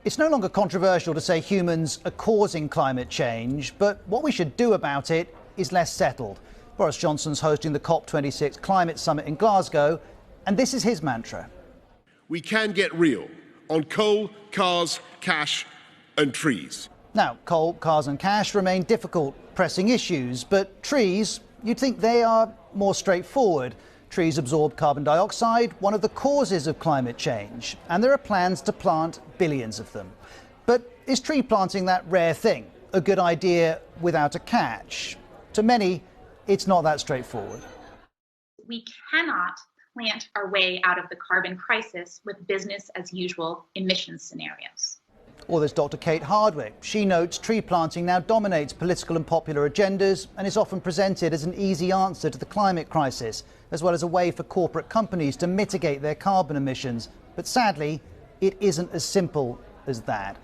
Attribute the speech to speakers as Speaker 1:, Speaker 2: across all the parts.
Speaker 1: It's no longer controversial to say humans are causing climate change, but what we should do about it is less settled. Boris Johnson's hosting the COP26 climate summit in Glasgow, and this is his mantra.
Speaker 2: We can get real on coal, cars, cash and trees.
Speaker 1: Now, coal, cars and cash remain difficult, pressing issues, but trees, you'd think they are more straightforward. Trees absorb carbon dioxide, one of the causes of climate change, and there are plans to plant billions of them. But is tree planting that rare thing, a good idea without a catch? To many, it's not that straightforward.
Speaker 3: We cannot plant our way out of the carbon crisis with business as usual emissions scenarios.
Speaker 1: Or there's Dr. Kate Hardwick. She notes tree planting now dominates political and popular agendas and is often presented as an easy answer to the climate crisis, as well as a way for corporate companies to mitigate their carbon emissions. But sadly, it isn't as simple as that.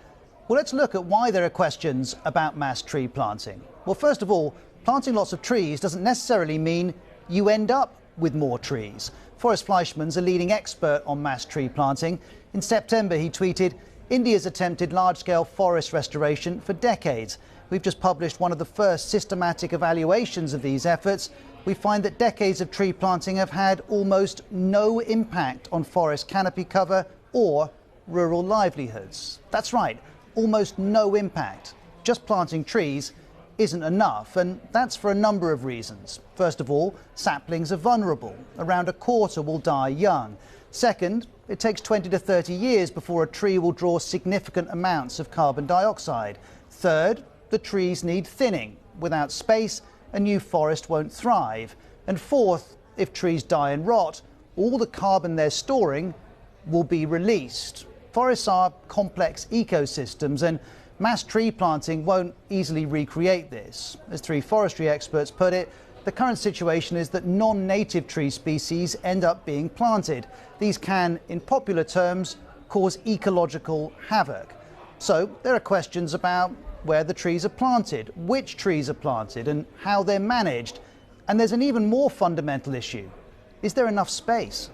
Speaker 1: Well, let's look at why there are questions about mass tree planting. Well, first of all, planting lots of trees doesn't necessarily mean you end up with more trees. Forrest Fleischman's a leading expert on mass tree planting. In September, he tweeted, "India's attempted large-scale forest restoration for decades. We've just published one of the first systematic evaluations of these efforts. We find that decades of tree planting have had almost no impact on forest canopy cover or rural livelihoods." That's right, almost no impact. Just planting trees isn't enough, and that's for a number of reasons. First of all, saplings are vulnerable. Around a quarter will die young. Second, it takes 20 to 30 years before a tree will draw significant amounts of carbon dioxide. Third, the trees need thinning. Without space, a new forest won't thrive. And fourth, if trees die and rot, all the carbon they're storing will be released. Forests are complex ecosystems, and mass tree planting won't easily recreate this. As three forestry experts put it, the current situation is that non-native tree species end up being planted. These can, in popular terms, cause ecological havoc. So there are questions about where the trees are planted, which trees are planted, and how they're managed. And there's an even more fundamental issue. Is there enough space?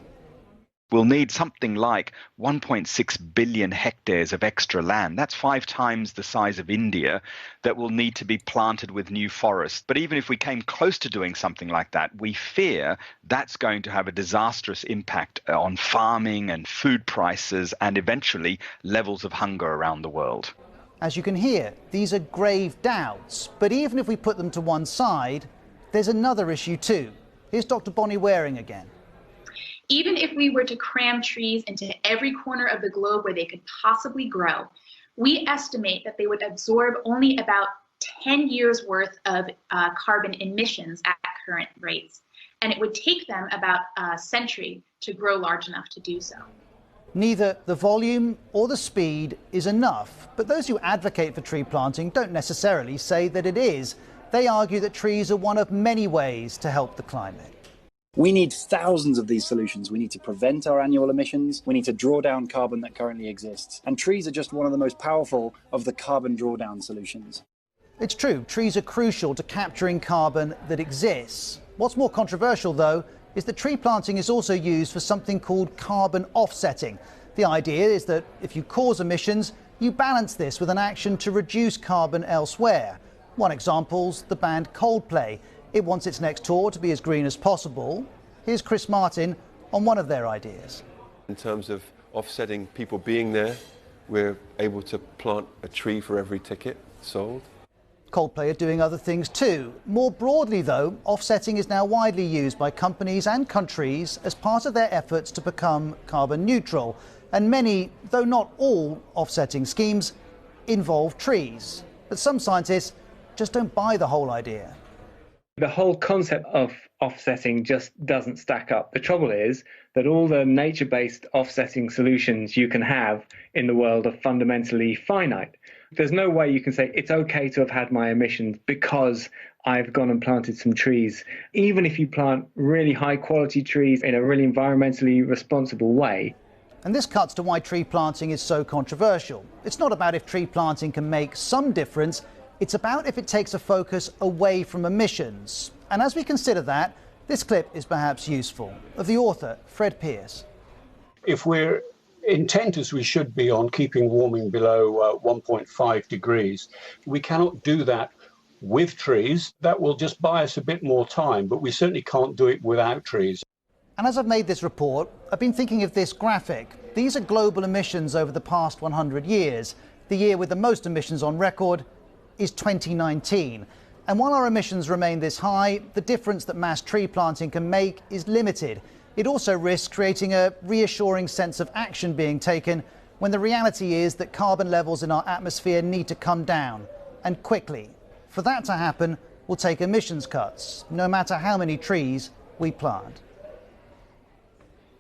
Speaker 4: We'll need something like 1.6 billion hectares of extra land. That's 5 times the size of India that will need to be planted with new forests. But even if we came close to doing something like that, we fear that's going to have a disastrous impact on farming and food prices and eventually levels of hunger around the world.
Speaker 1: As you can hear, these are grave doubts. But even if we put them to one side, there's another issue too. Here's Dr. Bonnie Waring again.
Speaker 3: Even if we were to cram trees into every corner of the globe where they could possibly grow, we estimate that they would absorb only about 10 years worth of carbon emissions at current rates. And it would take them about a century to grow large enough to do so.
Speaker 1: Neither the volume or the speed is enough, but those who advocate for tree planting don't necessarily say that it is. They argue that trees are one of many ways to help the climate.
Speaker 5: We need thousands of these solutions. We need to prevent our annual emissions. We need to draw down carbon that currently exists. And trees are just one of the most powerful of the carbon drawdown solutions.
Speaker 1: It's true, trees are crucial to capturing carbon that exists. What's more controversial, though, is that tree planting is also used for something called carbon offsetting. The idea is that if you cause emissions, you balance this with an action to reduce carbon elsewhere. One example's the band Coldplay. It wants its next tour to be as green as possible. Here's Chris Martin on one of their ideas.
Speaker 6: In terms of offsetting people being there, we're able to plant a tree for every ticket sold.
Speaker 1: Coldplay are doing other things too. More broadly, though, offsetting is now widely used by companies and countries as part of their efforts to become carbon neutral. And many, though not all, offsetting schemes involve trees. But some scientists just don't buy the whole idea.
Speaker 7: The whole concept of offsetting just doesn't stack up. The trouble is that all the nature-based offsetting solutions you can have in the world are fundamentally finite. There's no way you can say it's okay to have had my emissions because I've gone and planted some trees. Even if you plant really high-quality trees in a really environmentally responsible way.
Speaker 1: And this cuts to why tree planting is so controversial. It's not about if tree planting can make some difference. It's about if it takes a focus away from emissions. And as we consider that, this clip is perhaps useful, of the author, Fred Pearce.
Speaker 8: If we're intent as we should be on keeping warming below 1.5 degrees, we cannot do that with trees. That will just buy us a bit more time, but we certainly can't do it without trees.
Speaker 1: And as I've made this report, I've been thinking of this graphic. These are global emissions over the past 100 years. The year with the most emissions on record is 2019. And while our emissions remain this high, the difference that mass tree planting can make is limited. It also risks creating a reassuring sense of action being taken when the reality is that carbon levels in our atmosphere need to come down, and quickly. For that to happen, we'll take emissions cuts, no matter how many trees we plant.